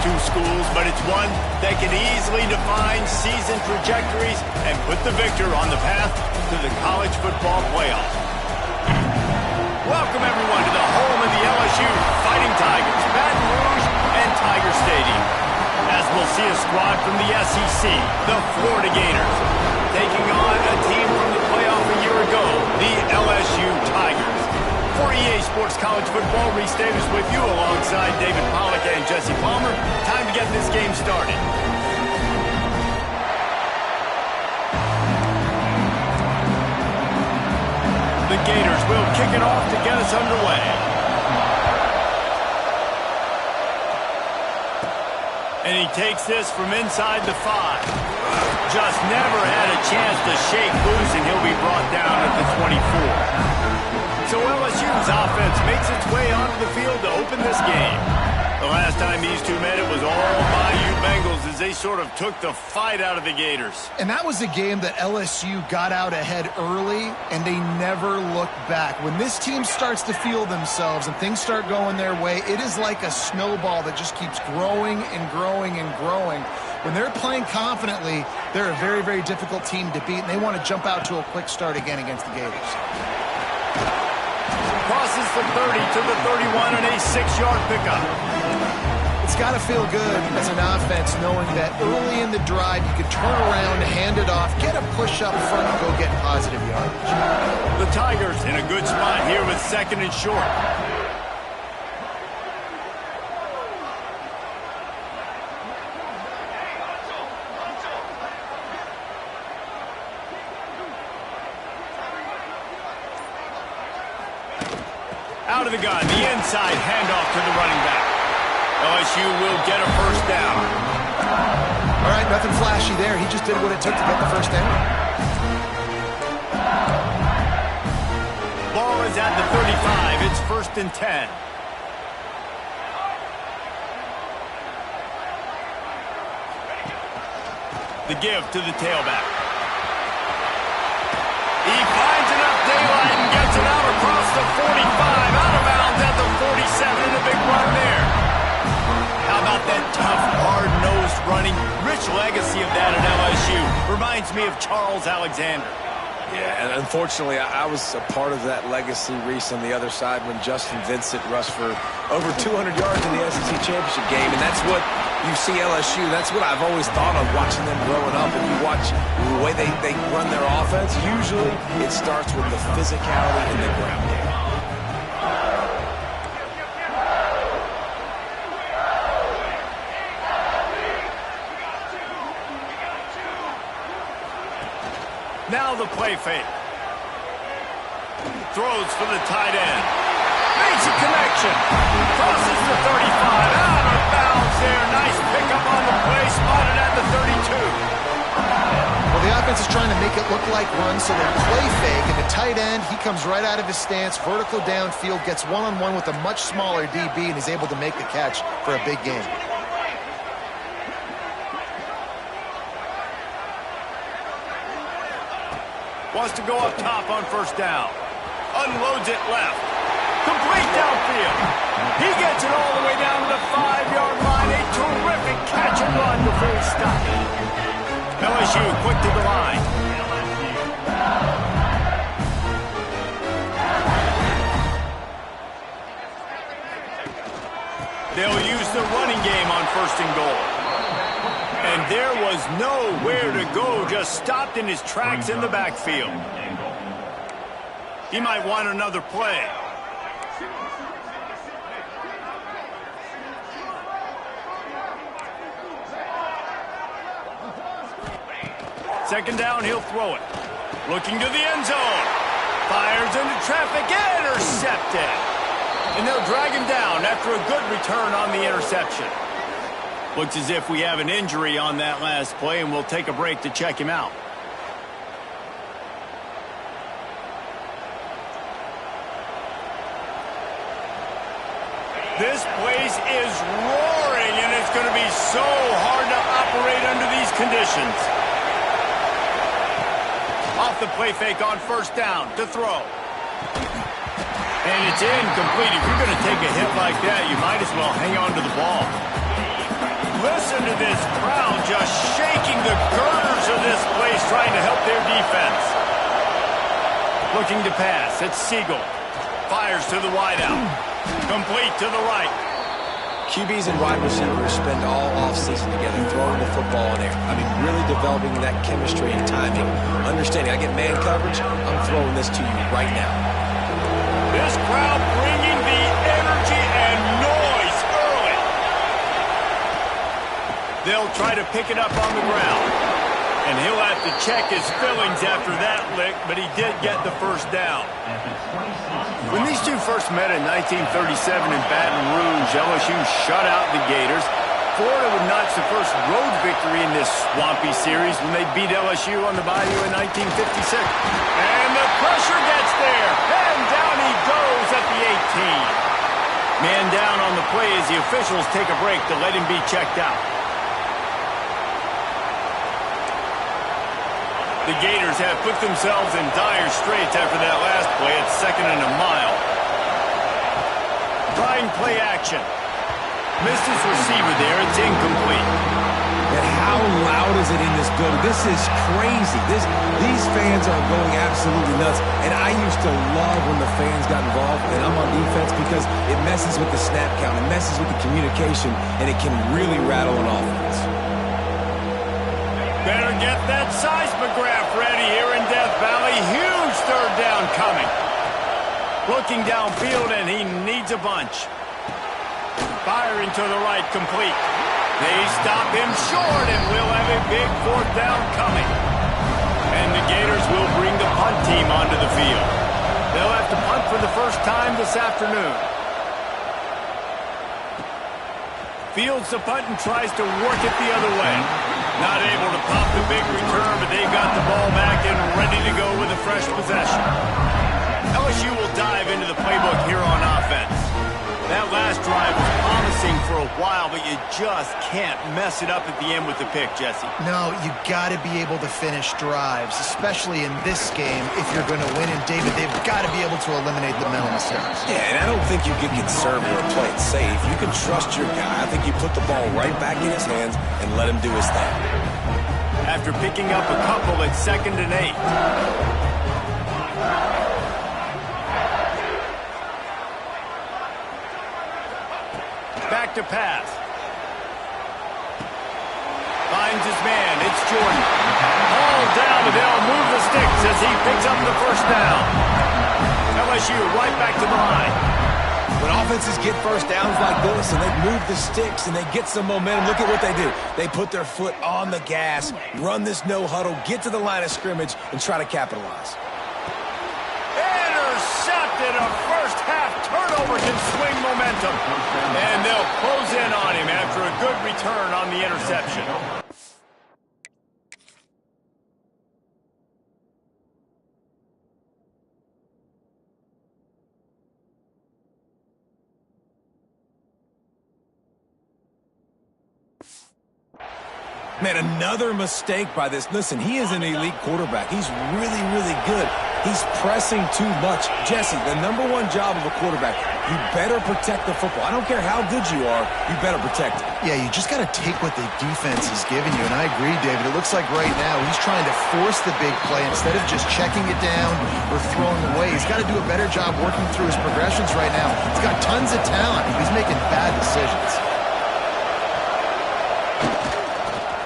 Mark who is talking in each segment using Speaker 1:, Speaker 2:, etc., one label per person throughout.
Speaker 1: two schools, but it's one that can easily define season trajectories and put the victor on the path to the college football playoff. Welcome, everyone, to the home of the LSU Fighting Tigers, Baton Rouge and Tiger Stadium. As we'll see a squad from the SEC, the Florida Gators, taking on a team from the playoff a year ago, the LSU Tigers. For EA Sports College Football, Reese Davis with you alongside David Pollack and Jesse Palmer. Time to get this game started. The Gators will kick it off to get us underway. And he takes this from inside the 5. Just never had a chance to shake loose, and he'll be brought down at the 24. So LSU's offense makes its way onto the field to open this game. The last time these two met, it was all Bayou Bengals as they sort of took the fight out of the Gators.
Speaker 2: And that was a game that LSU got out ahead early, and they never looked back. When this team starts to feel themselves and things start going their way, it is like a snowball that just keeps growing and growing and growing. When they're playing confidently, they're a very, very difficult team to beat, and they want to jump out to a quick start again against the Gators.
Speaker 1: Crosses the 30 to the 31 on a 6-yard pickup.
Speaker 2: It's got to feel good as an offense knowing that early in the drive you can turn around, hand it off, get a push up front, and go get positive yardage.
Speaker 1: The Tigers in a good spot here with 2nd and short. Out of the gun, the inside handoff to the running back. LSU will get a first down.
Speaker 2: All right, nothing flashy there. He just did what it took to get the first down.
Speaker 1: Ball is at the 35. It's 1st and 10. The give to the tailback. He finds enough daylight and gets it out across the 45. Out of bounds at the 47. And a big run there. How about that tough, hard-nosed running? Rich legacy of that at LSU. Reminds me of Charles Alexander.
Speaker 3: Yeah, and unfortunately, I was a part of that legacy, Reese, on the other side when Justin Vincent rushed for over 200 yards in the SEC Championship game. And that's what you see LSU. That's what I've always thought of watching them growing up. And you watch the way they run their offense, usually it starts with the physicality in the ground game.
Speaker 1: Now the play fake. Throws for the tight end. Makes a connection. Crosses the 35. Out of bounds there. Nice pickup on the play. Spotted at the 32.
Speaker 2: Well, the offense is trying to make it look like run, so they play fake. And the tight end, he comes right out of his stance, vertical downfield, gets one-on-one with a much smaller DB, and is able to make the catch for a big game.
Speaker 1: Wants to go up top on first down. Unloads it left. Complete downfield. He gets it all the way down to the 5-yard line. A terrific catch and run before he stopped. LSU quick to the line. They'll use the running game on 1st and goal. And there was nowhere to go, just stopped in his tracks in the backfield. He might want another play. Second down, he'll throw it. Looking to the end zone. Fires into traffic, intercepted. And they'll drag him down after a good return on the interception. Looks as if we have an injury on that last play, and we'll take a break to check him out. This place is roaring, and it's going to be so hard to operate under these conditions. Off the play fake on first down to throw. And it's incomplete. If you're going to take a hit like that, you might as well hang on to the ball. Listen to this crowd just shaking the girders of this place, trying to help their defense. Looking to pass. It's Siegel. Fires to the wideout. Complete to the right.
Speaker 3: QBs and wide receivers spend all offseason together throwing the football in there. I mean, really developing that chemistry and timing. Understanding I get man coverage, I'm throwing this to you right now.
Speaker 1: This crowd bringing the energy and noise early. They'll try to pick it up on the ground. And he'll have to check his fillings after that lick, but he did get the first down. When these two first met in 1937 in Baton Rouge, LSU shut out the Gators. Florida would notch the first road victory in this swampy series when they beat LSU on the Bayou in 1956. And the pressure gets there, and down he goes at the 18. Man down on the play as the officials take a break to let him be checked out. The Gators have put themselves in dire straits after that last play at 2nd and a mile. Trying play action. Missed his receiver there. It's incomplete.
Speaker 3: And how loud is it in this building? This is crazy. These fans are going absolutely nuts. And I used to love when the fans got involved, and I'm on defense, because it messes with the snap count. It messes with the communication, and it can really rattle an offense.
Speaker 1: Better get that seismograph ready here in Death Valley. Huge third down coming. Looking downfield, and he needs a bunch. Firing to the right, complete. They stop him short, and we'll have a big fourth down coming. And the Gators will bring the punt team onto the field. They'll have to punt for the first time this afternoon. Fields the punt and tries to work it the other way. Not able to pop the big return, but they've got the ball back and ready to go with a fresh possession. LSU will dive into the playbook here on offense. That last drive was promising for a while, but you just can't mess it up at the end with the pick, Jesse.
Speaker 2: No, you got to be able to finish drives, especially in this game if you're going to win. And, David, they've got to be able to eliminate the mental mistakes.
Speaker 3: Yeah, and I don't think you get conservative or play it safe. You can trust your guy. I think you put the ball right back in his hands and let him do his thing.
Speaker 1: After picking up a couple at 2nd and 8. Back to pass. Finds his man. It's Jordan. All down, and they'll move the sticks as he picks up the first down. LSU right back to the line.
Speaker 3: When offenses get first downs like this and they move the sticks and they get some momentum, look at what they do. They put their foot on the gas, run this no huddle, get to the line of scrimmage, and try to capitalize.
Speaker 1: Intercepted. A first half turnover can swing momentum. And they'll close in on him after a good return on the interception.
Speaker 3: Man, another mistake by this. Listen, he is an elite quarterback. He's really, really good. He's pressing too much. Jesse, the #1 job of a quarterback, you better protect the football. I don't care how good you are, you better protect it.
Speaker 2: Yeah, you just got to take what the defense is giving you, and I agree, David. It looks like right now he's trying to force the big play instead of just checking it down or throwing away. He's got to do a better job working through his progressions right now. He's got tons of talent. He's making bad decisions.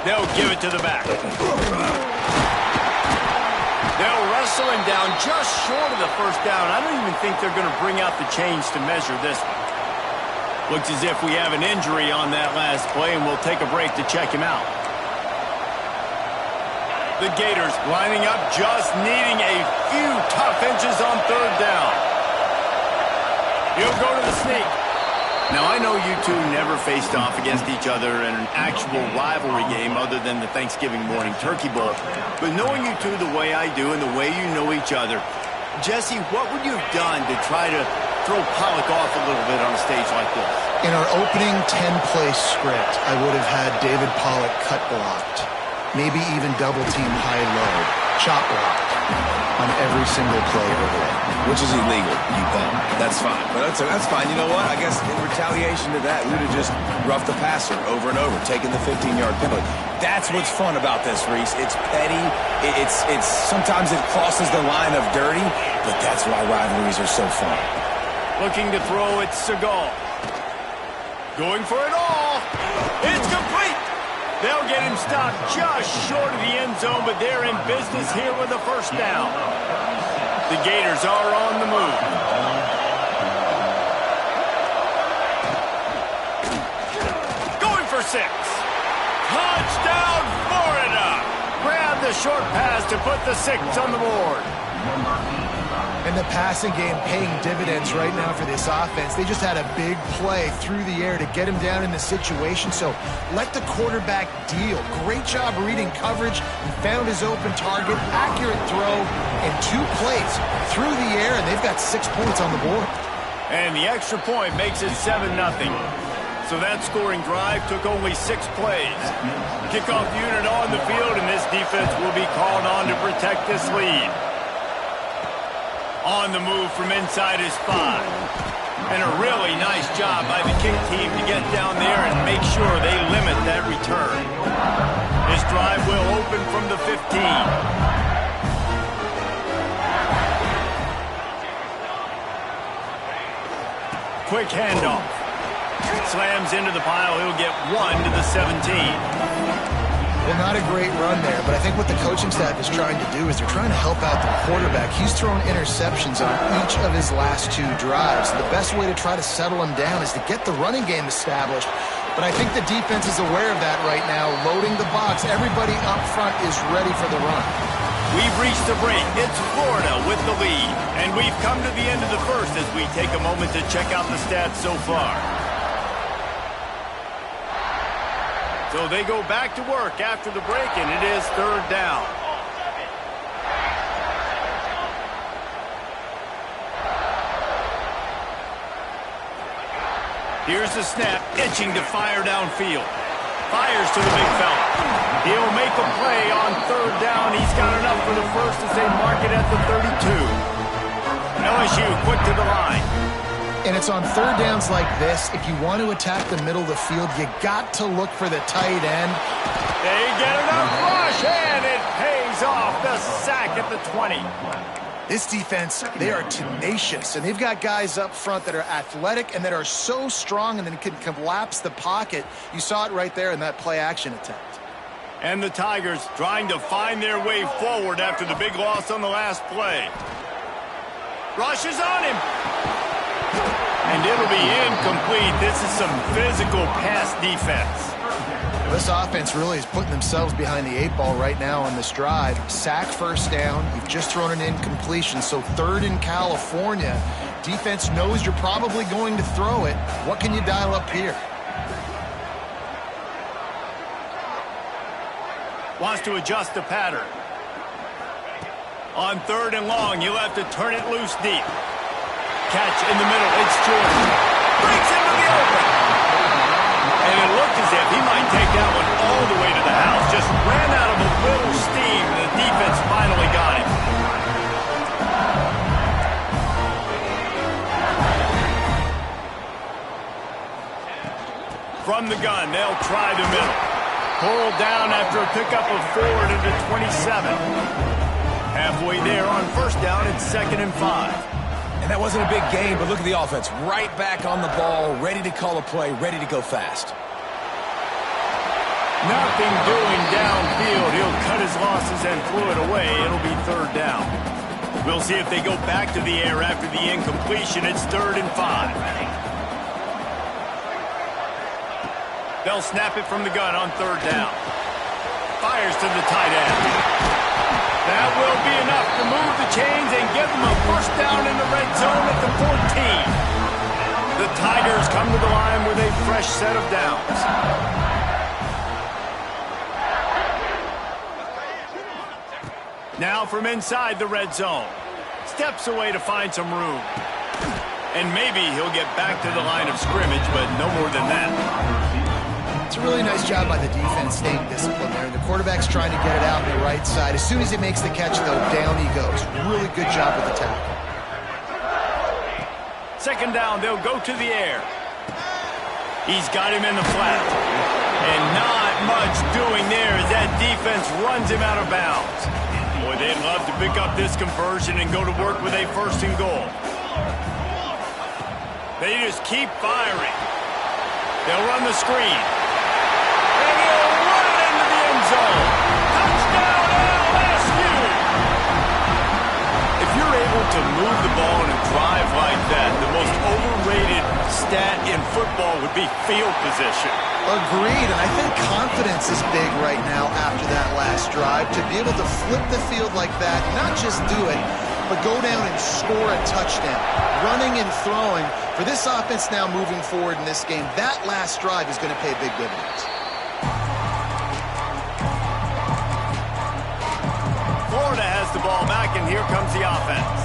Speaker 1: They'll give it to the back. They'll wrestle him down just short of the first down. I don't even think they're going to bring out the chains to measure this one. Looks as if we have an injury on that last play, and we'll take a break to check him out. The Gators lining up, just needing a few tough inches on third down. He'll go to the sneak. Now, I know you two never faced off against each other in an actual rivalry game other than the Thanksgiving morning turkey bowl. But knowing you two the way I do and the way you know each other, Jesse, what would you have done to try to throw Pollock off a little bit on a stage like this?
Speaker 2: In our opening 10-play script, I would have had David Pollock cut blocked. Maybe even double-team high-low. chop block on every single play early.
Speaker 3: Which is illegal, you bet. That's fine. But that's fine. You know what? I guess in retaliation to that, we would have just roughed the passer over and over, taking the 15-yard penalty. That's what's fun about this, Reese. It's petty. It's sometimes it crosses the line of dirty, but that's why rivalries are so fun.
Speaker 1: Looking to throw, it's Seagal. Going for it all. It's complete. They'll get him stopped just short of the end zone, but they're in business here with a first down. The Gators are on the move. Going for 6. Touchdown, Florida! Grab the short pass to put the 6 on the board.
Speaker 2: And the passing game paying dividends right now for this offense. They just had a big play through the air to get him down in the situation. So let the quarterback deal. Great job reading coverage. He found his open target, accurate throw, and 2 plays through the air, and they've got 6 points on the board.
Speaker 1: And the extra point makes it 7-0. So that scoring drive took only 6 plays. Kickoff unit on the field, and this defense will be called on to protect this lead. On the move from inside his 5. And a really nice job by the kick team to get down there and make sure they limit that return. This drive will open from the 15. Quick handoff. Slams into the pile. He'll get 1 to the 17.
Speaker 2: Well, not a great run there, but I think what the coaching staff is trying to do is they're trying to help out the quarterback. He's thrown interceptions on each of his last 2 drives. The best way to try to settle him down is to get the running game established. But I think the defense is aware of that right now, loading the box. Everybody up front is ready for the run.
Speaker 1: We've reached the break. It's Florida with the lead. And we've come to the end of the first as we take a moment to check out the stats so far. So they go back to work after the break, and it is 3rd down. Here's the snap, itching to fire downfield. Fires to the big fella. He'll make a play on 3rd down. He's got enough for the first as they mark it at the 32. LSU quick to the line.
Speaker 2: And it's on 3rd downs like this. If you want to attack the middle of the field, you got to look for the tight end.
Speaker 1: They get enough rush, and it pays off. The sack at the 20.
Speaker 2: This defense, they are tenacious, and they've got guys up front that are athletic and that are so strong and then can collapse the pocket. You saw it right there in that play-action attempt.
Speaker 1: And the Tigers trying to find their way forward after the big loss on the last play. Rush is on him. And it'll be incomplete. This is some physical pass defense.
Speaker 2: This offense really is putting themselves behind the 8 ball right now on this drive. Sack, 1st down. You've just thrown an incompletion, so 3rd in California. Defense knows you're probably going to throw it. What can you dial up here?
Speaker 1: Wants to adjust the pattern. On 3rd and long, you'll have to turn it loose deep. Catch in the middle. It's Jordan. Breaks into the open. And it looked as if he might take that one all the way to the house. Just ran out of a little steam. The defense finally got him. From the gun, they'll try the middle. Pulled down after a pickup of 4 into 27. Halfway there on 1st down, it's 2nd and 5.
Speaker 3: And that wasn't a big game, but look at the offense. Right back on the ball, ready to call a play, ready to go fast.
Speaker 1: Nothing doing downfield. He'll cut his losses and throw it away. It'll be 3rd down. We'll see if they go back to the air after the incompletion. It's 3rd and 5. They'll snap it from the gun on 3rd down. Fires to the tight end. That will be enough to move the chains and give them a first down in the red zone at the 14. The Tigers come to the line with a fresh set of downs. Now from inside the red zone. Steps away to find some room. And maybe he'll get back to the line of scrimmage, but no more than that.
Speaker 2: It's a really nice job by the defense staying disciplined there. The quarterback's trying to get it out on the right side. As soon as he makes the catch, though, down he goes. Really good job with the tackle.
Speaker 1: Second down, they'll go to the air. He's got him in the flat. And not much doing there as that defense runs him out of bounds. Boy, they'd love to pick up this conversion and go to work with a first and goal. They just keep firing. They'll run the screen. And he'll run it into the end zone. Touchdown, LSU! If you're able to move the ball in a drive like that, the most overrated stat in football would be field position.
Speaker 2: Agreed, and I think confidence is big right now after that last drive. To be able to flip the field like that, not just do it, but go down and score a touchdown. Running and throwing. For this offense now moving forward in this game, that last drive is going to pay big dividends.
Speaker 1: Florida has the ball back, and here comes the offense.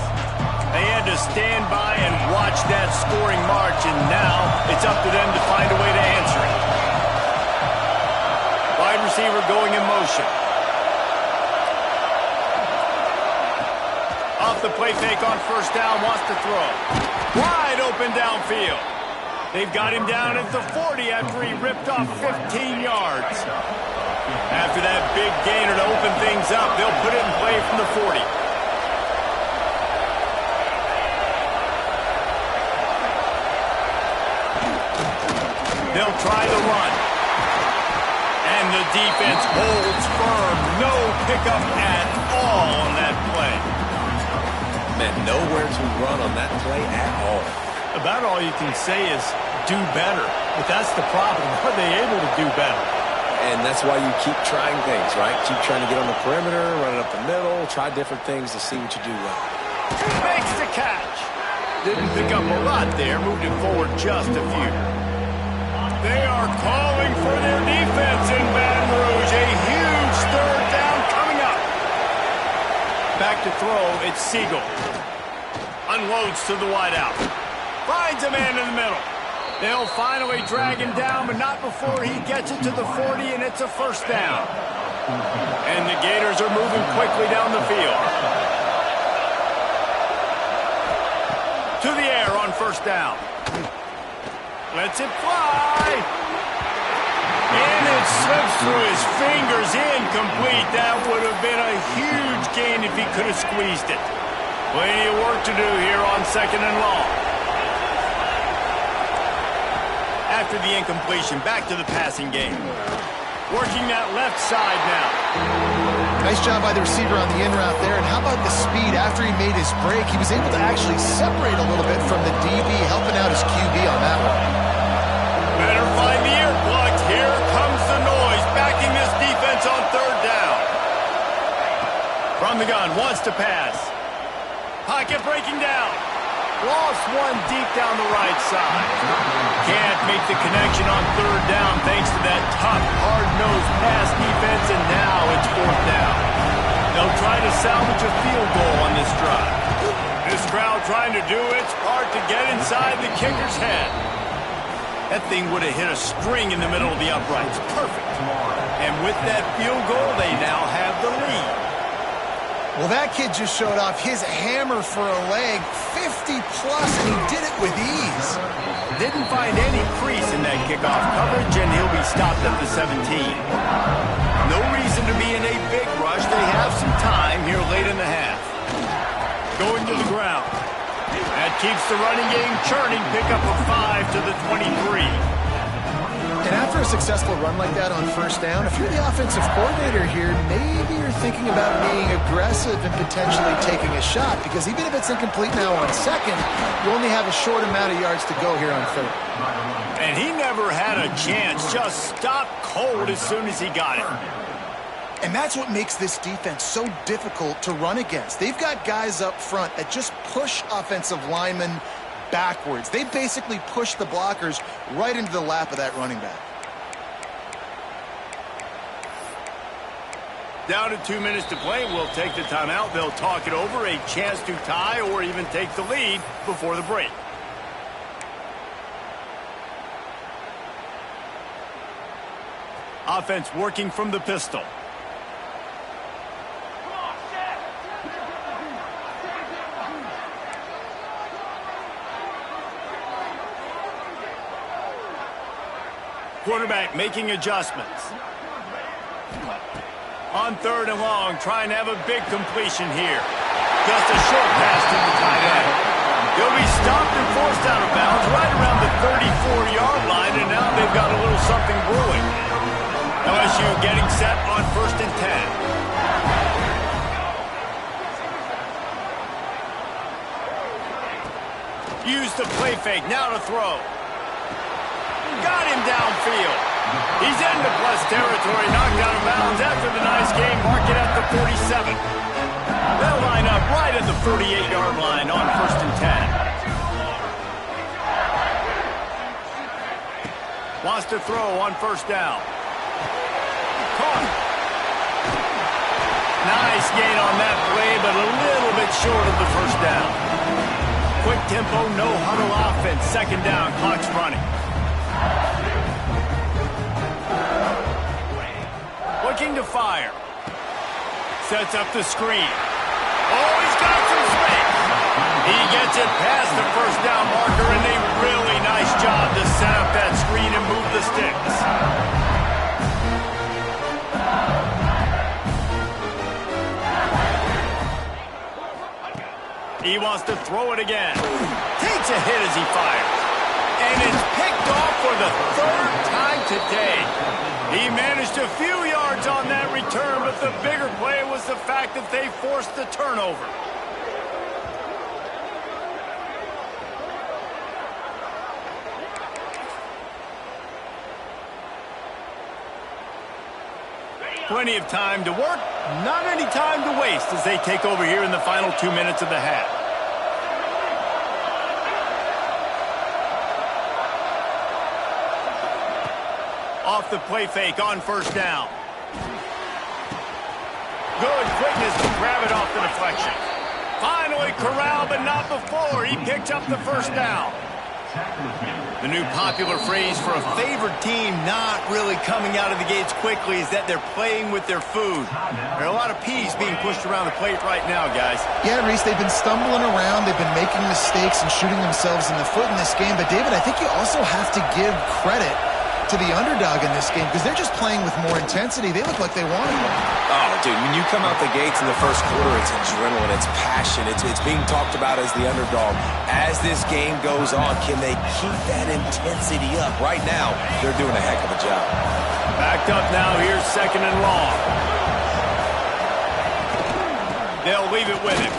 Speaker 1: They had to stand by and watch that scoring march, and now it's up to them to find a way to answer it. Wide receiver going in motion. Off the play fake on first down, wants to throw. Wide open downfield. They've got him down at the 40 after he ripped off 15 yards. After that big gainer to open things up, they'll put it in play from the 40. They'll try the run. And the defense holds firm. No pickup at all on that play.
Speaker 3: Man, nowhere to run on that play at all.
Speaker 1: About all you can say is do better. But that's the problem. Are they able to do better?
Speaker 3: And that's why you keep trying things, right? Keep trying to get on the perimeter, run it up the middle, try different things to see what you do well.
Speaker 1: Makes the catch. Didn't pick up a lot there. Moved it forward just a few. They are calling for their defense in Baton Rouge. A huge third down coming up. Back to throw, it's Siegel. Unloads to the wideout. Finds a man in the middle. They'll finally drag him down, but not before he gets it to the 40, and it's a first down. And the Gators are moving quickly down the field. To the air on first down. Lets it fly. And it slips through his fingers, incomplete. That would have been a huge gain if he could have squeezed it. Plenty of work to do here on second and long. After the incompletion, back to the passing game. Working that left side now.
Speaker 2: Nice job by the receiver on the in route there. And how about the speed? After he made his break, he was able to actually separate a little bit from the DB, helping out his QB on that one.
Speaker 1: Better find the earplugs. Here comes the noise, backing this defense on third down. From the gun, wants to pass. Pocket breaking down. Lost one deep down the right side. Can't make the connection on third down thanks to that tough, hard-nosed pass defense, and now it's fourth down. They'll try to salvage a field goal on this drive. This crowd trying to do its part to get inside the kicker's head. That thing would have hit a string in the middle of the uprights. Perfect. And with that field goal, they now have the lead.
Speaker 2: Well, that kid just showed off his hammer for a leg, 50-plus, and he did it with ease.
Speaker 1: Didn't find any crease in that kickoff coverage, and he'll be stopped at the 17. No reason to be in a big rush. They have some time here late in the half. Going to the ground. That keeps the running game churning. Pick up a 5 to the 23.
Speaker 2: And after a successful run like that on first down, if you're the offensive coordinator here, maybe you're thinking about being aggressive and potentially taking a shot, because even if it's incomplete now on second, you only have a short amount of yards to go here on third.
Speaker 1: And he never had a chance. Just stopped cold as soon as he got it.
Speaker 2: And that's what makes this defense so difficult to run against. They've got guys up front that just push offensive linemen backwards. They basically push the blockers right into the lap of that running back.
Speaker 1: Down to 2 minutes to play. We'll take the timeout. They'll talk it over. A chance to tie or even take the lead before the break. Offense working from the pistol. Quarterback making adjustments. On 3rd and long, trying to have a big completion here. Just a short pass to the tight end. He'll be stopped and forced out of bounds right around the 34-yard line, and now they've got a little something brewing. LSU getting set on 1st and 10. Use the play fake, now to throw. Got him downfield. He's into plus territory, knocked out of bounds after the nice game. Mark it at the 47. They'll line up right at the 38-yard line on 1st and 10. Wants to throw on 1st down. Caught. Nice gain on that play, but a little bit short of the 1st down. Quick tempo, no huddle offense. 2nd down, clock's running. Looking to fire. Sets up the screen. Oh, he's got some space. He gets it past the 1st down marker, and a really nice job to set up that screen and move the sticks. He wants to throw it again. Takes a hit as he fires. And it's picked off for the 3rd time today. He managed a few yards on that return, but the bigger play was the fact that they forced the turnover. Plenty of time to work, not any time to waste as they take over here in the final 2 minutes of the half. Off the play fake on 1st down. Good quickness to grab it off the deflection. Finally corralled, but not before. He picked up the 1st down. The new popular phrase for a favored team not really coming out of the gates quickly is that they're playing with their food. There are a lot of peas being pushed around the plate right now, guys.
Speaker 2: Yeah, Reese, they've been stumbling around. They've been making mistakes and shooting themselves in the foot in this game. But, David, I think you also have to give credit to the underdog in this game because they're just playing with more intensity. They look like they want it.
Speaker 3: Oh, dude, when you come out the gates in the 1st quarter, it's adrenaline, it's passion, it's being talked about as the underdog. As this game goes on, can they keep that intensity up? Right now, they're doing a heck of a job.
Speaker 1: Backed up now, here's 2nd and long. They'll leave it with him.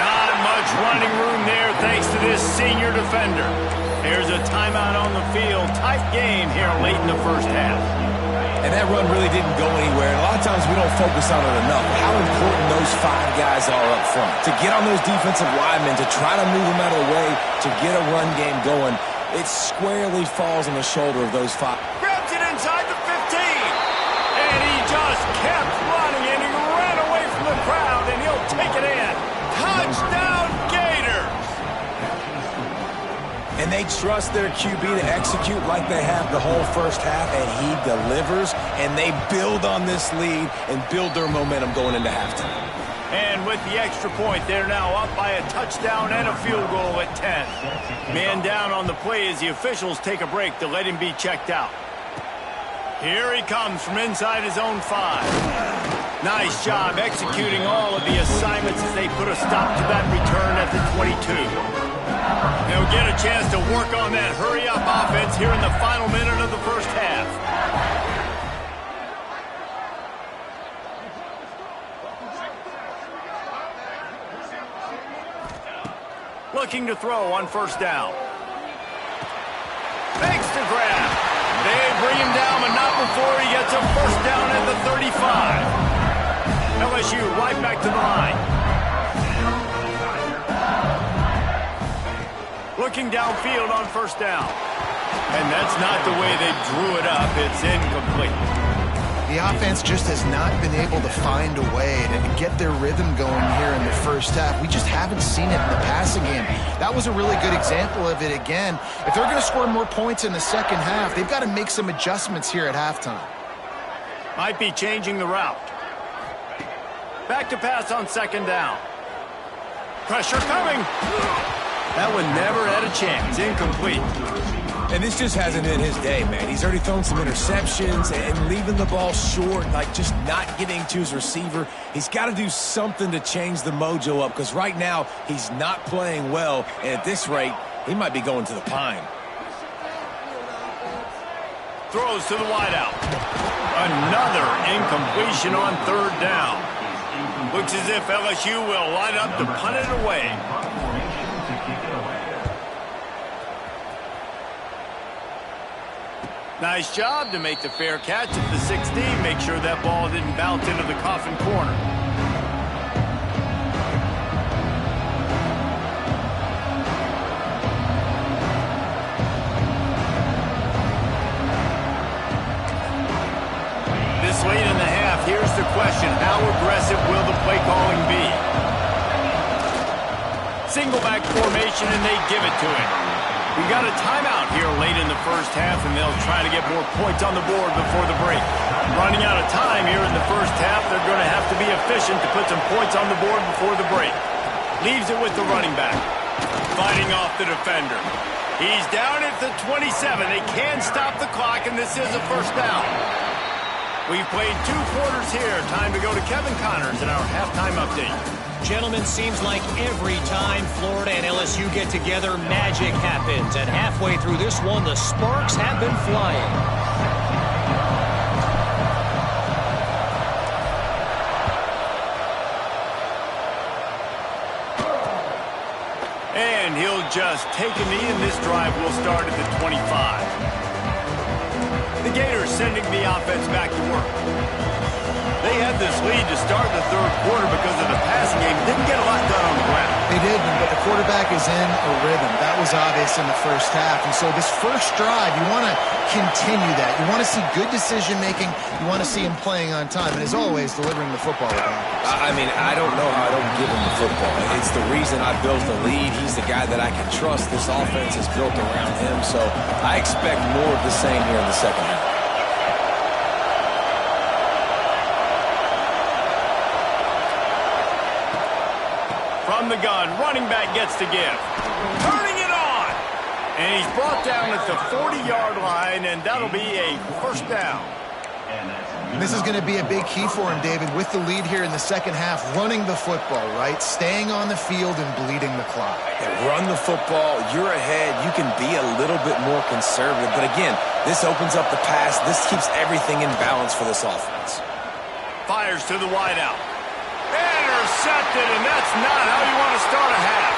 Speaker 1: Not much running room there thanks to this senior defender. There's a timeout on the field. Tight game here late in the 1st half.
Speaker 3: And that run really didn't go anywhere. And a lot of times we don't focus on it enough. How important those 5 guys are up front. To get on those defensive linemen, to try to move them out of the way, to get a run game going, it squarely falls on the shoulder of those 5.
Speaker 1: Grabs it inside the 15. And he just kept running, and he ran away from the crowd, and he'll take it in. Touchdown, Gators!
Speaker 3: And they trust their QB to execute like they have the whole 1st half, and he delivers, and they build on this lead and build their momentum going into halftime.
Speaker 1: And with the extra point, they're now up by a touchdown and a field goal at 10. Man down on the play as the officials take a break to let him be checked out. Here he comes from inside his own 5. Nice job executing all of the assignments as they put a stop to that return at the 22. They'll get a chance to work on that hurry-up offense here in the final minute of the 1st half. Looking to throw on 1st down. Fakes to grab. They bring him down, but not before he gets a 1st down at the 35. LSU right back to the line. Looking downfield on 1st down. And that's not the way they drew it up. It's incomplete.
Speaker 2: The offense just has not been able to find a way to get their rhythm going here in the first half. We just haven't seen it in the passing game. That was a really good example of it again. If they're going to score more points in the second half, they've got to make some adjustments here at halftime.
Speaker 1: Might be changing the route. Back to pass on second down. Pressure coming. That one never had a chance. Incomplete.
Speaker 3: And this just hasn't been his day, man. He's already thrown some interceptions and leaving the ball short, like just not getting to his receiver. He's got to do something to change the mojo up, because right now he's not playing well, and at this rate, he might be going to the pine.
Speaker 1: Throws to the wideout. Another incompletion on third down. Looks as if LSU will line up to punt it away. Nice job to make the fair catch at the 16. Make sure that ball didn't bounce into the coffin corner. This late in the half, here's the question. How aggressive will the play calling be? Single back formation, and they give it to him. We got a timeout here late in the first half, and they'll try to get more points on the board before the break. Running out of time here in the first half, they're going to have to be efficient to put some points on the board before the break. Leaves it with the running back. Fighting off the defender. He's down at the 27. They can stop the clock, and this is a first down. We've played 2 quarters here. Time to go to Kevin Connors in our halftime update.
Speaker 4: Gentlemen, seems like every time Florida and LSU get together, magic happens. And halfway through this one, the sparks have been flying.
Speaker 1: And he'll just take a knee, and this drive will start at the 25. The Gators sending the offense back to work. They had this lead to start the third quarter because of the passing game. Didn't get a lot done on the ground.
Speaker 2: They didn't, but the quarterback is in a rhythm. That was obvious in the first half. And so this first drive, you want to continue that. You want to see good decision-making. You want to see him playing on time. And as always, delivering the football with accuracy.
Speaker 3: I mean, I don't know how I don't give him the football. It's the reason I built the lead. He's the guy that I can trust. This offense is built around him. So I expect more of the same here in the second half.
Speaker 1: From the gun, running back gets to give. Turning it on! And he's brought down at the 40-yard line, and that'll be a first down.
Speaker 2: And this is going to be a big key for him, David, with the lead here in the second half, running the football, right? Staying on the field and bleeding the clock.
Speaker 3: Yeah, run the football. You're ahead. You can be a little bit more conservative. But again, this opens up the pass. This keeps everything in balance for this offense.
Speaker 1: Fires to the wideout. Intercepted, and that's not how you want to start a half.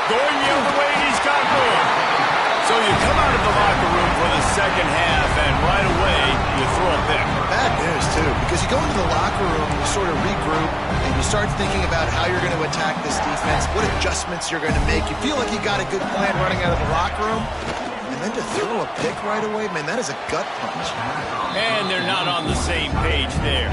Speaker 1: Going the other way, and he's got room. So you come out of the locker room for the second half, and right away, you throw a pick.
Speaker 2: Bad news, too, because you go into the locker room, you sort of regroup, and you start thinking about how you're going to attack this defense, what adjustments you're going to make. You feel like you got a good plan running out of the locker room, and then to throw a pick right away, man, that is a gut punch.
Speaker 1: And they're not on the same page there.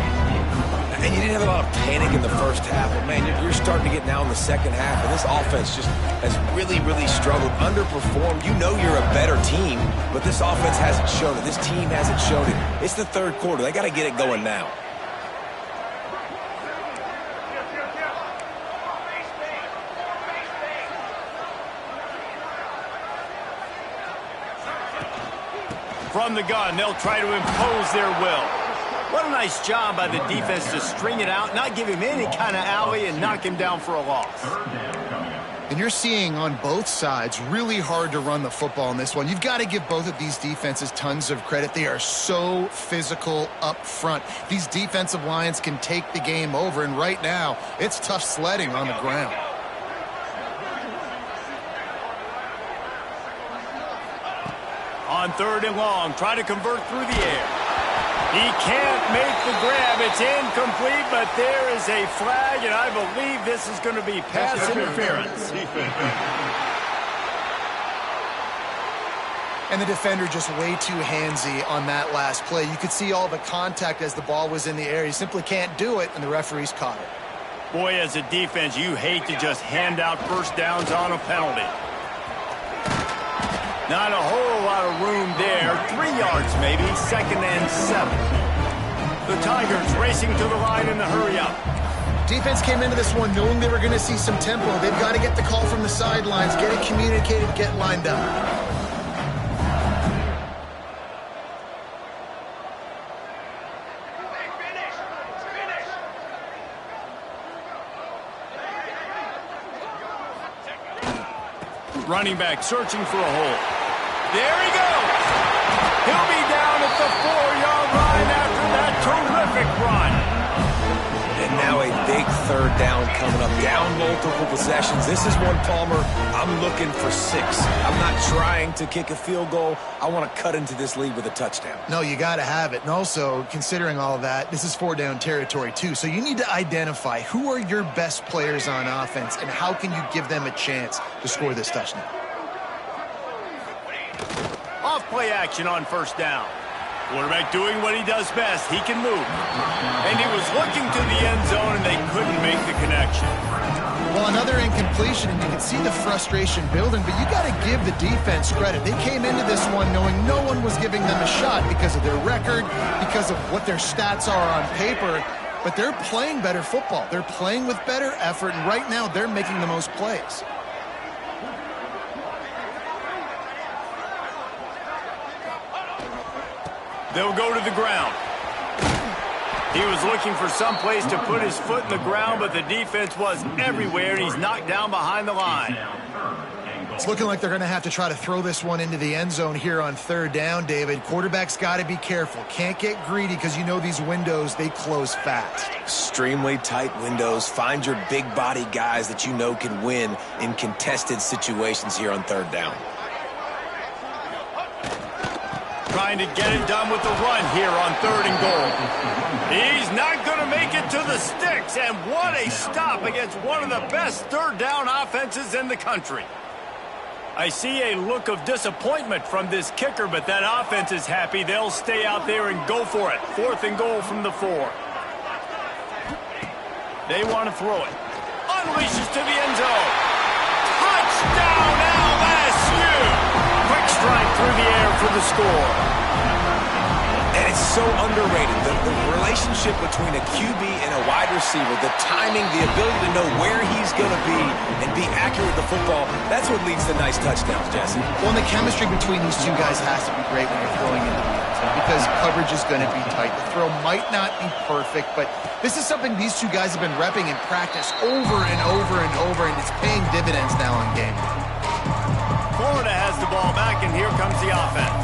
Speaker 3: And you didn't have a lot of panic in the first half, but, man, you're starting to get now in the second half, and this offense just has really, really struggled, underperformed. You know you're a better team, but this offense hasn't shown it. This team hasn't shown it. It's the third quarter. They got to get it going now.
Speaker 1: From the gun, they'll try to impose their will. What a nice job by the defense to string it out, not give him any kind of alley, and knock him down for a loss.
Speaker 2: And you're seeing on both sides really hard to run the football in this one. You've got to give both of these defenses tons of credit. They are so physical up front. These defensive lines can take the game over, and right now, it's tough sledding on the ground.
Speaker 1: On third and long, try to convert through the air. He can't make the grab. It's incomplete, but there is a flag, and I believe this is going to be pass interference.
Speaker 2: And the defender just way too handsy on that last play. You could see all the contact as the ball was in the air. You simply can't do it, and the referees caught it.
Speaker 1: Boy, as a defense, you hate to just hand out first downs on a penalty. Not a whole lot of room there. 3 yards maybe, 2nd and 7. The Tigers racing to the line in the hurry-up.
Speaker 2: Defense came into this one knowing they were going to see some tempo. They've got to get the call from the sidelines, get it communicated, get lined up.
Speaker 1: Running back searching for a hole. There he goes. He'll be down at the 4-yard line after that terrific run.
Speaker 3: And now a big 3rd down coming up. Down multiple possessions. This is one, Palmer, I'm looking for 6. I'm not trying to kick a field goal. I want to cut into this lead with a touchdown.
Speaker 2: No, you got to have it. And also, considering all that, this is 4-down territory too. So you need to identify who are your best players on offense and how can you give them a chance to score this touchdown.
Speaker 1: Off play action on 1st down. Quarterback doing what he does best. He can move. And he was looking to the end zone, and they couldn't make the connection.
Speaker 2: Well, another incompletion, and you can see the frustration building, but you got to give the defense credit. They came into this one knowing no one was giving them a shot because of their record, because of what their stats are on paper, but they're playing better football. They're playing with better effort, and right now they're making the most plays.
Speaker 1: They'll go to the ground. He was looking for some place to put his foot in the ground, but the defense was everywhere, and he's knocked down behind the line.
Speaker 2: It's looking like they're going to have to try to throw this one into the end zone here on 3rd down, David. Quarterback's got to be careful. Can't get greedy because you know these windows, they close fast.
Speaker 3: Extremely tight windows. Find your big body guys that you know can win in contested situations here on 3rd down.
Speaker 1: Trying to get it done with the run here on 3rd and goal. He's not going to make it to the sticks, and what a stop against one of the best 3rd down offenses in the country. I see a look of disappointment from this kicker, but that offense is happy. They'll stay out there and go for it. 4th and goal from the 4. They want to throw it. Unleashes to the end zone. Touchdown, LSU! Quick strike through the air for the score.
Speaker 3: And it's so underrated. The relationship between a QB and a wide receiver, the timing, the ability to know where he's going to be and be accurate with the football, that's what leads to nice touchdowns, Jesse.
Speaker 2: Well, and the chemistry between these two guys has to be great when you're throwing into the end zone because coverage is going to be tight. The throw might not be perfect, but this is something these two guys have been repping in practice over and over and over, and it's paying dividends now on game day.
Speaker 1: Florida has the ball back, and here comes the offense.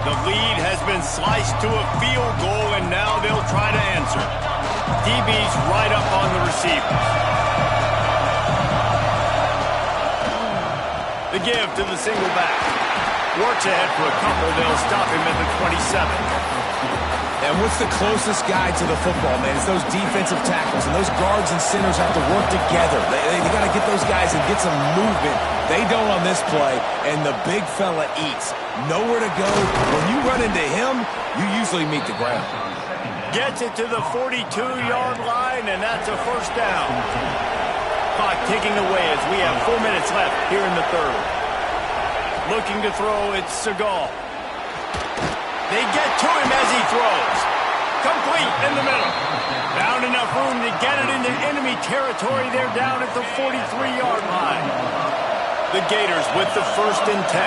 Speaker 1: The lead has been sliced to a field goal, and now they'll try to answer. DB's right up on the receivers. The give to the single back. Works ahead for a couple. They'll stop him at the 27.
Speaker 3: And what's the closest guy to the football, man? It's those defensive tackles, and those guards and centers have to work together. They got to get those guys and get some movement. They don't on this play, and the big fella eats. Nowhere to go. When you run into him, you usually meet the ground.
Speaker 1: Gets it to the 42-yard line, and that's a 1st down. Clock ticking away as we have 4 minutes left here in the 3rd. Looking to throw, it's Seagal. They get to him as he throws. Complete in the middle. Found enough room to get it into enemy territory. They're down at the 43-yard line. The Gators with the 1st and 10.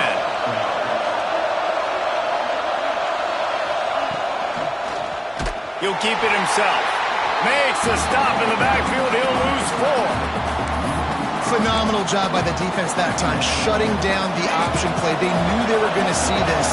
Speaker 1: He'll keep it himself. Makes the stop in the backfield. He'll lose 4.
Speaker 2: Phenomenal job by the defense that time, shutting down the option play. They knew they were going to see this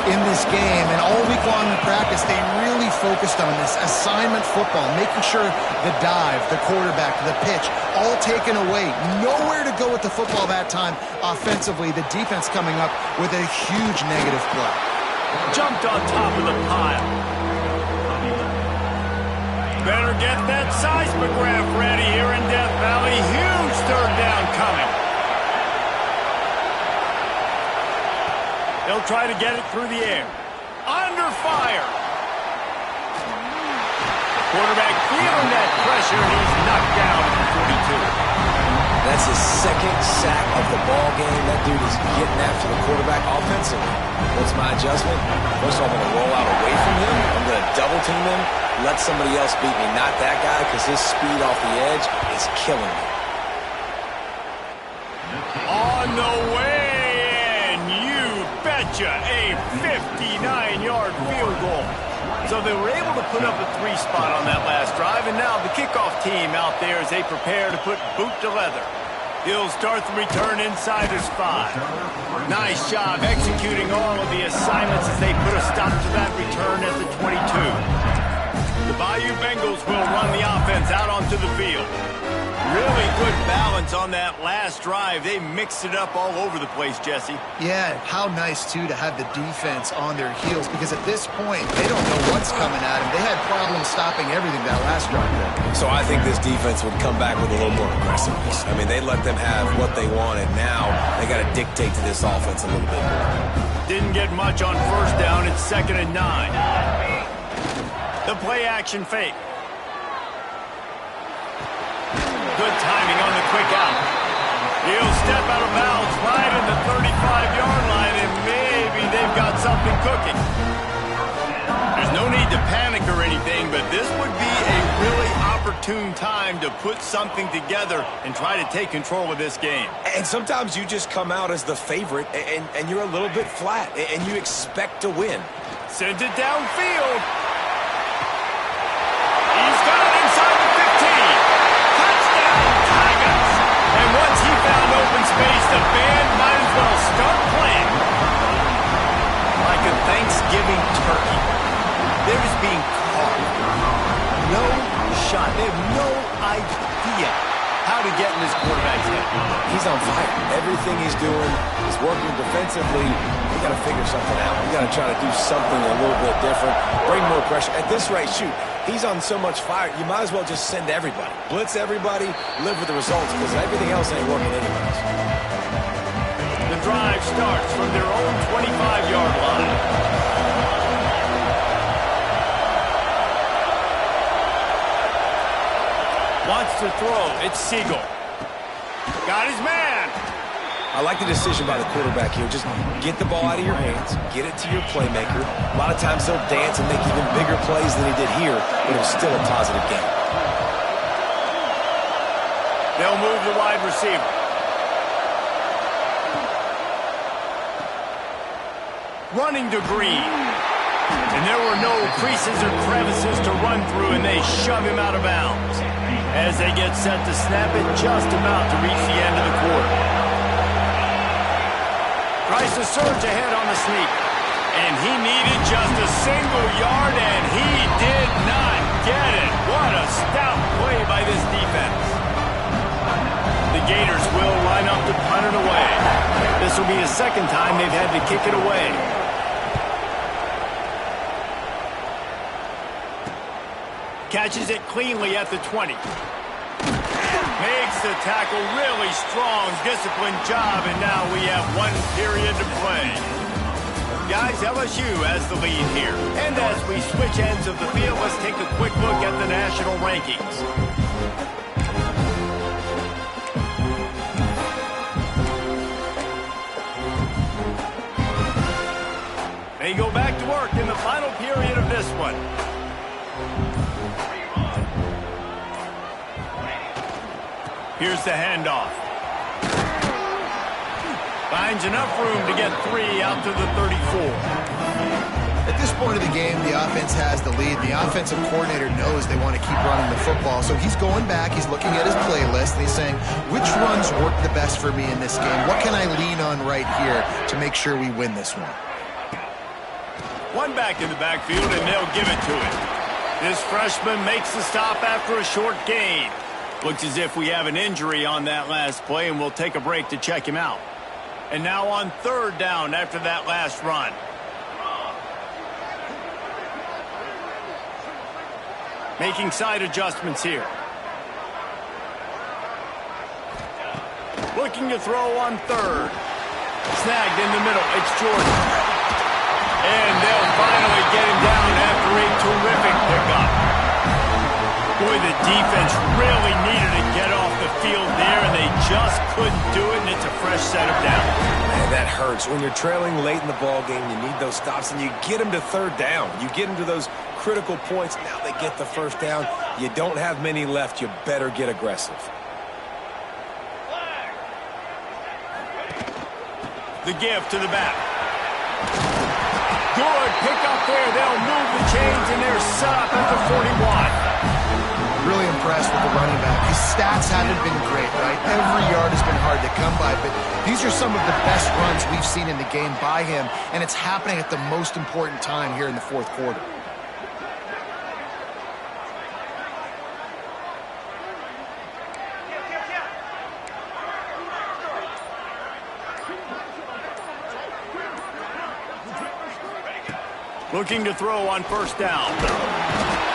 Speaker 2: in this game, and all week long in practice, they really focused on this assignment football, making sure the dive, the quarterback, the pitch, all taken away. Nowhere to go with the football that time offensively. The defense coming up with a huge negative play.
Speaker 1: Jumped on top of the pile. Better get that seismograph ready here in Death Valley. Huge 3rd down coming. They'll try to get it through the air. Under fire. Quarterback feeling that pressure, and he's knocked down at the 42.
Speaker 3: That's his second sack of the ball game. That dude is getting after the quarterback offensively. What's my adjustment? First of all, I'm going to roll out away from him. I'm going to double team him. Let somebody else beat me, not that guy, because his speed off the edge is killing me.
Speaker 1: On the way, and you betcha, a 59-yard field goal. So they were able to put up a 3 spot on that last drive, and now the kickoff team out there as they prepare to put boot to leather. He'll start the return inside his 5. Nice job executing all of the assignments as they put a stop to that return at the 22. The Bayou Bengals will run the offense out onto the field. Really good balance on that last drive. They mixed it up all over the place, Jesse.
Speaker 2: Yeah, how nice, too, to have the defense on their heels, because at this point, they don't know what's coming at them. They had problems stopping everything that last drive there.
Speaker 3: So I think this defense would come back with a little more aggressiveness. I mean, they let them have what they wanted. Now they got to dictate to this offense a little bit more.
Speaker 1: Didn't get much on first down. It's 2nd and 9. The play-action fake. Good timing on the quick out. He'll step out of bounds right in the 35-yard line, and maybe they've got something cooking. There's no need to panic or anything, but this would be a really opportune time to put something together and try to take control of this game.
Speaker 3: And sometimes you just come out as the favorite, and you're a little bit flat, and you expect to win.
Speaker 1: Sends it downfield. He's got it inside the 15. And once he found open space, the band might as well start playing. Like a Thanksgiving turkey. They're just being caught. No shot. They have no idea how to get in this quarterback's head.
Speaker 3: He's on fire. Everything he's doing is working defensively. We got to figure something out. We got to try to do something a little bit different. Bring more pressure. At this rate, shoot. He's on so much fire, you might as well just send everybody. Blitz everybody, live with the results, because everything else ain't working anyways.
Speaker 1: The drive starts from their own 25-yard line. Wants to throw. It's Siegel. Got his man.
Speaker 3: I like the decision by the quarterback here. Just get the ball out of your hands, get it to your playmaker. A lot of times he'll dance and make even bigger plays than he did here, but it was still a positive game.
Speaker 1: They'll move the wide receiver. Running to Green. And there were no creases or crevices to run through, and they shove him out of bounds. As they get set to snap it, just about to reach the end of the quarter. Tries to surge ahead on the sneak. And he needed just a single yard, and he did not get it. What a stout play by this defense. The Gators will line up to punt it away. This will be the second time they've had to kick it away. Catches it cleanly at the 20. Makes the tackle really strong, disciplined job, and now we have 1 period to play. Guys, LSU has the lead here. And as we switch ends of the field, let's take a quick look at the national rankings. They go back to work in the final period of this one. Here's the handoff. Finds enough room to get 3 out to the 34.
Speaker 2: At this point of the game, the offense has the lead. The offensive coordinator knows they want to keep running the football. So he's going back, he's looking at his playlist, and he's saying, which runs work the best for me in this game? What can I lean on right here to make sure we win this one?
Speaker 1: One back in the backfield, and they'll give it to him. This freshman makes the stop after a short gain. Looks as if we have an injury on that last play, and we'll take a break to check him out. And now on 3rd down after that last run. Making side adjustments here. Looking to throw on 3rd. Snagged in the middle. It's Jordan. And they'll finally get him down after a terrific pickup. Boy, the defense really needed to get off the field there, and they just couldn't do it, and it's a fresh set of downs.
Speaker 3: Man, that hurts. When you're trailing late in the ball game, you need those stops, and you get them to third down. You get them to those critical points. Now they get the first down. You don't have many left. You better get aggressive.
Speaker 1: The give to the back. Good pick up there. They'll move the chains, and they're set up at the 41.
Speaker 2: Really impressed with the running back. His stats haven't been great, right? Every yard has been hard to come by, but these are some of the best runs we've seen in the game by him, and it's happening at the most important time here in the fourth quarter.
Speaker 1: Looking to throw on first down.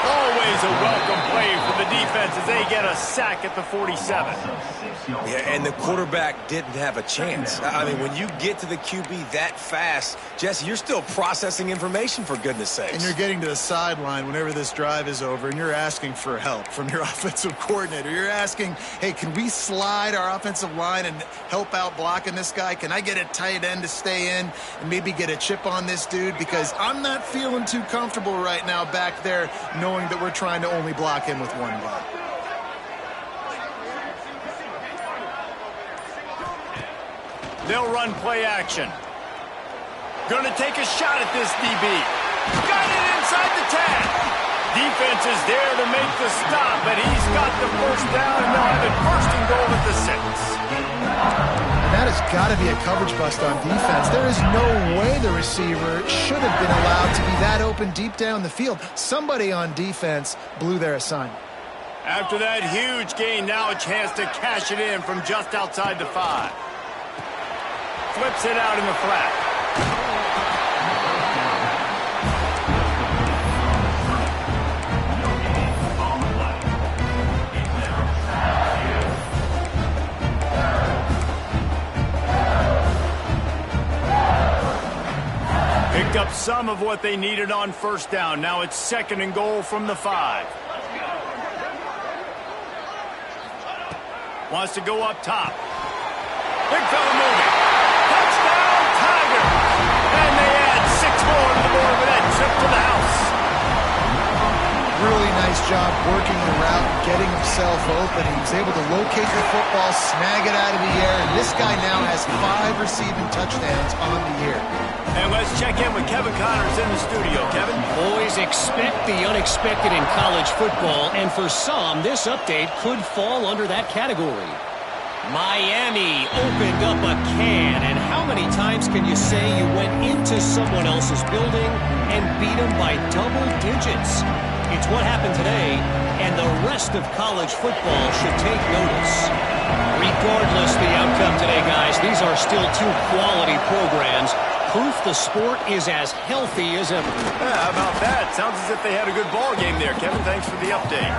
Speaker 1: Always a welcome play for the defense as they get a sack at the 47.
Speaker 3: Yeah, and the quarterback didn't have a chance. I mean, when you get to the QB that fast, Jesse, you're still processing information, for goodness sakes.
Speaker 2: And you're getting to the sideline whenever this drive is over, and you're asking for help from your offensive coordinator. You're asking, hey, can we slide our offensive line and help out blocking this guy? Can I get a tight end to stay in and maybe get a chip on this dude? Because I'm not feeling too comfortable right now back there knowing that we're trying to only block him with one guy.
Speaker 1: They'll run play action. Gonna take a shot at this DB. Got it inside the 10. Defense is there to make the stop, but he's got the first down, and they'll have it first and goal at the 6.
Speaker 2: And that has got to be a coverage bust on defense. There is no way the receiver should have been allowed to be that open deep down the field. Somebody on defense blew their assignment.
Speaker 1: After that huge gain, now a chance to cash it in from just outside the 5. Flips it out in the flat. Picked up some of what they needed on first down. Now it's second and goal from the 5. Wants to go up top. Big fella moving. Touchdown, Tigers! And they add 6 more to the board with that trip to the house.
Speaker 2: Really nice job working the route, getting himself open. He was able to locate the football, snag it out of the air, and this guy now has 5 receiving touchdowns on the year.
Speaker 1: And let's check in with Kevin Connors in the studio. Kevin?
Speaker 4: Boys, expect the unexpected in college football, and for some, this update could fall under that category. Miami opened up a can, and how many times can you say you went into someone else's building and beat them by double digits? It's what happened today, and the rest of college football should take notice. Regardless the outcome today, guys, these are still 2 quality programs. Proof the sport is as healthy as ever.
Speaker 1: Yeah, how about that? Sounds as if they had a good ball game there, Kevin. Thanks for the update.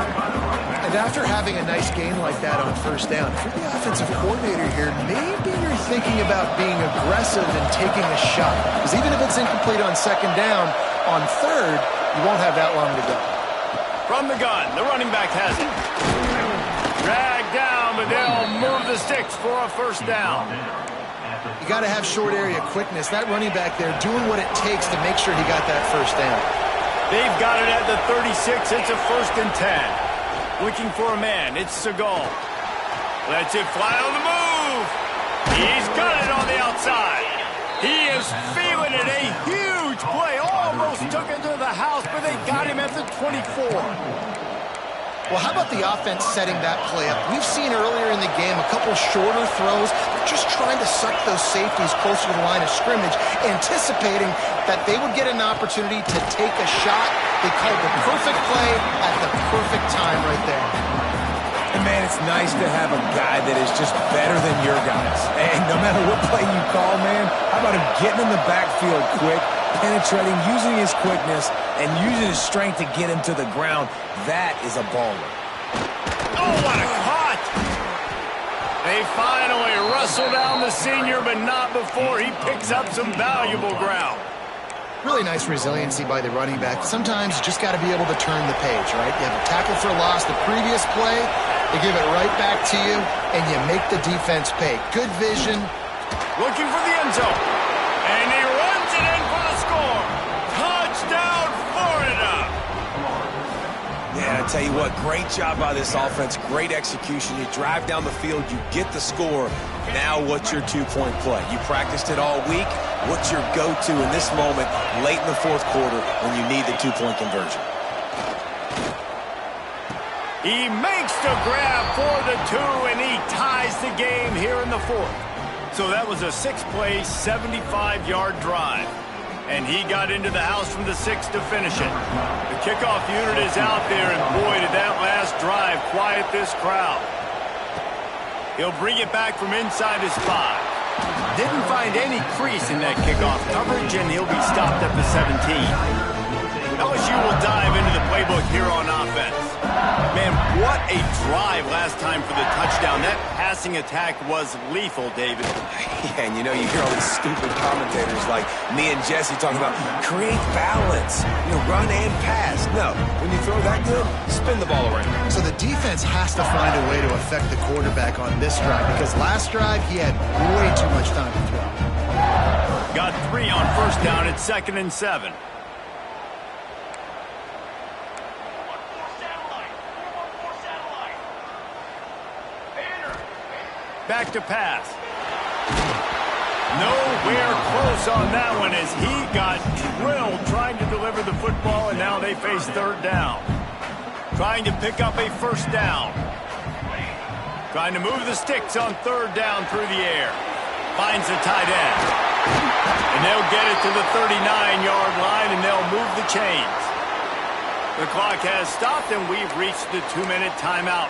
Speaker 2: And after having a nice game like that on first down, if you're the offensive coordinator here, maybe you're thinking about being aggressive and taking a shot. Because even if it's incomplete on second down, on third, you won't have that long to go.
Speaker 1: From the gun, the running back has it. Dragged down, but they'll move the sticks for a first down.
Speaker 2: You got to have short area quickness. That running back there doing what it takes to make sure he got that first down.
Speaker 1: They've got it at the 36. It's a 1st and 10. Looking for a man. It's Segal. Lets it fly on the move. He's got it on the outside. He is feeling it. A huge play. Almost took it to the house, but they got him at the 24.
Speaker 2: Well, how about the offense setting that play up? We've seen earlier in the game a couple shorter throws. They're just trying to suck those safeties closer to the line of scrimmage, anticipating that they would get an opportunity to take a shot. They called the perfect play at the perfect time right there.
Speaker 3: And, man, it's nice to have a guy that is just better than your guys. And no matter what play you call, man, how about him getting in the backfield quick, penetrating, using his quickness, and using his strength to get him to the ground. That is a baller.
Speaker 1: Oh, what a cut! They finally wrestle down the senior, but not before he picks up some valuable ground.
Speaker 2: Really nice resiliency by the running back. Sometimes you just got to be able to turn the page, right? You have a tackle for loss the previous play, they give it right back to you, and you make the defense pay. Good vision.
Speaker 1: Looking for the end zone. And he runs it in for the score. Touchdown, Florida.
Speaker 3: Yeah, I tell you what, great job by this offense. Great execution. You drive down the field, you get the score. Now what's your two-point play? You practiced it all week. What's your go-to in this moment late in the fourth quarter when you need the two-point conversion?
Speaker 1: He makes the grab for the two, and he ties the game here in the fourth. So that was a 6-play, 75-yard drive. And he got into the house from the 6 to finish it. The kickoff unit is out there, and boy, did that last drive quiet this crowd. He'll bring it back from inside his 5. Didn't find any crease in that kickoff coverage, and he'll be stopped at the 17. LSU will dive into the playbook here on offense. Man, what a drive last time for the touchdown. That passing attack was lethal, David.
Speaker 3: Yeah, and you know, you hear all these stupid commentators like me and Jesse talking about create balance, run and pass. No, when you throw that good, spin the ball around.
Speaker 2: So the defense has to find a way to affect the quarterback on this drive, because last drive he had way too much time to throw.
Speaker 1: Got 3 on first down at 2nd and 7. Back to pass. Nowhere close on that one as he got drilled trying to deliver the football, and now they face 3rd down. Trying to pick up a 1st down. Trying to move the sticks on 3rd down through the air. Finds the tight end. And they'll get it to the 39-yard line, and they'll move the chains. The clock has stopped, and we've reached the 2-minute timeout.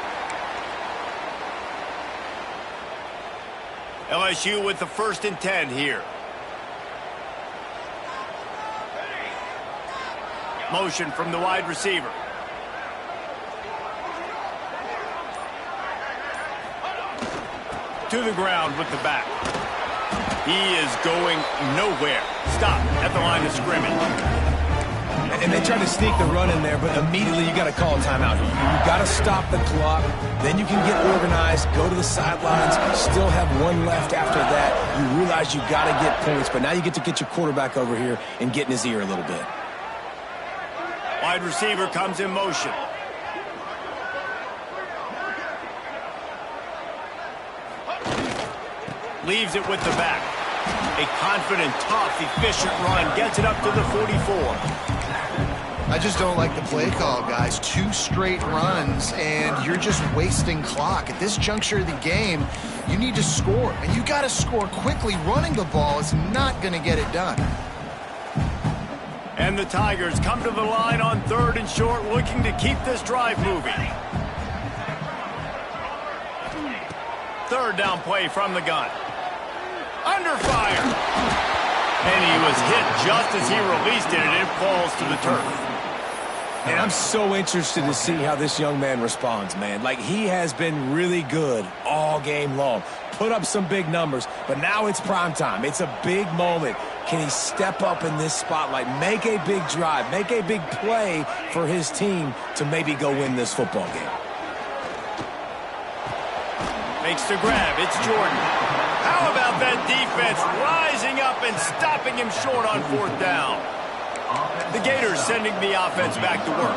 Speaker 1: LSU with the 1st and 10 here. Motion from the wide receiver. To the ground with the back. He is going nowhere. Stop at the line of scrimmage.
Speaker 3: And they tried to sneak the run in there, but immediately you got to call a timeout. You got to stop the clock. Then you can get organized, go to the sidelines, still have 1 left after that. You realize you got to get points, but now you get to get your quarterback over here and get in his ear a little bit.
Speaker 1: Wide receiver comes in motion. Leaves it with the back. A confident, tough, efficient run. Gets it up to the 44.
Speaker 2: I just don't like the play call, guys. 2 straight runs, and you're just wasting clock. At this juncture of the game, you need to score, and you got to score quickly. Running the ball is not going to get it done.
Speaker 1: And the Tigers come to the line on 3rd and short, looking to keep this drive moving. 3rd down play from the gun. Under fire. And he was hit just as he released it, and it falls to the turf.
Speaker 3: And I'm so interested to see how this young man responds, man. Like, he has been really good all game long. Put up some big numbers, but now it's prime time. It's a big moment. Can he step up in this spotlight, make a big drive, make a big play for his team to maybe go win this football game?
Speaker 1: Makes the grab. It's Jordan. How about that defense rising up and stopping him short on 4th down? The Gators sending the offense back to work.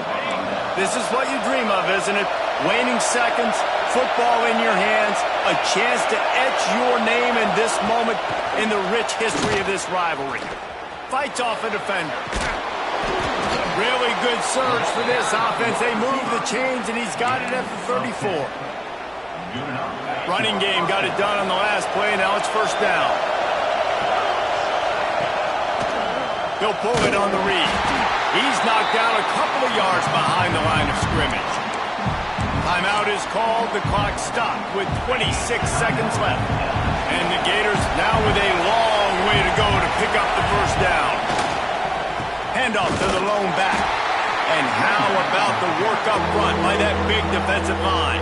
Speaker 1: This is what you dream of, isn't it? Waning seconds, football in your hands, a chance to etch your name in this moment in the rich history of this rivalry. Fights off a defender. Really good surge for this offense. They move the chains, and he's got it at the 34. Running game got it done on the last play. Now it's 1st down. He'll pull it on the read. He's knocked down a couple of yards behind the line of scrimmage. Timeout is called. The clock stopped with 26 seconds left. And the Gators now with a long way to go to pick up the 1st down. Handoff to the lone back. And how about the work up front by that big defensive line?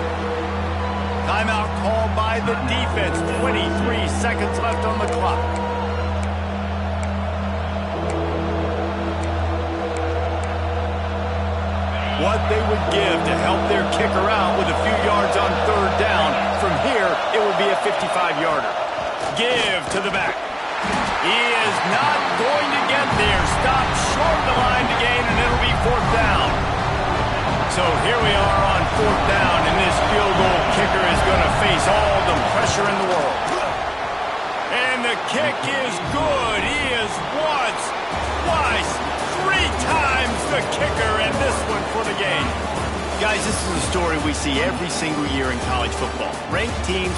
Speaker 1: Timeout called by the defense. 23 seconds left on the clock. what they would give to help their kicker out with a few yards on third down. From here, it would be a 55-yarder. Give to the back. He is not going to get there. Stopped short of the line to gain, and it'll be fourth down. So here we are on fourth down, and this field goal kicker is going to face all the pressure in the world. And the kick is good. He is once, twice, 3 times the kicker, and this one for the game. Guys, this is a story we see every single year in college football. Ranked teams